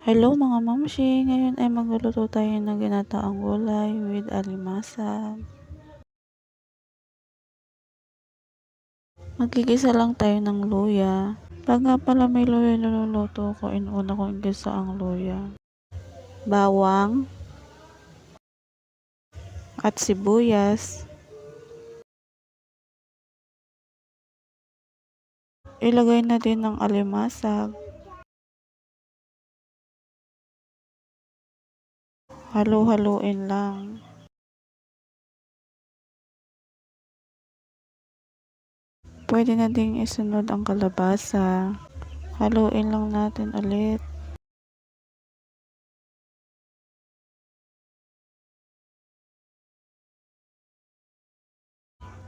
Hello mga mamshi, ngayon ay magluluto tayo ng ginataang gulay with alimasag. Magigisa lang tayo ng luya. Pag nga pala may luya niluluto ko, inuna ko igisa ang luya, bawang, at sibuyas. Ilagay na din ang alimasag. Halu-haluin lang. Pwede na ding isunod ang kalabasa. Haluin lang natin ulit.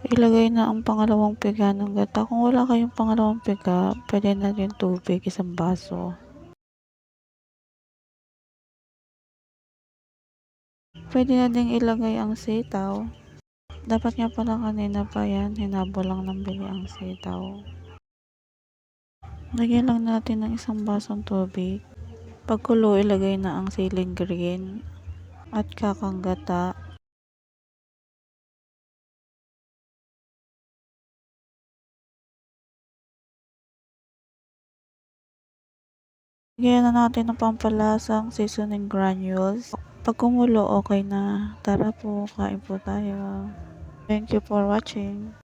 Ilagay na ang pangalawang piga ng gata. Kung wala kayong pangalawang piga, pwede na din tubig, isang baso. Pwede na ding ilagay ang sitaw. Dapat nga pala kanina pa yan, hinabol lang ng bili ang sitaw. Lagyan lang natin ng isang basong tubig. Pagkulo, ilagay na ang siling green at kakang gata. Lagyan na natin ng pampalasang seasoning granules. Pag kumulo, okay na. Tara po, kain po tayo. Thank you for watching.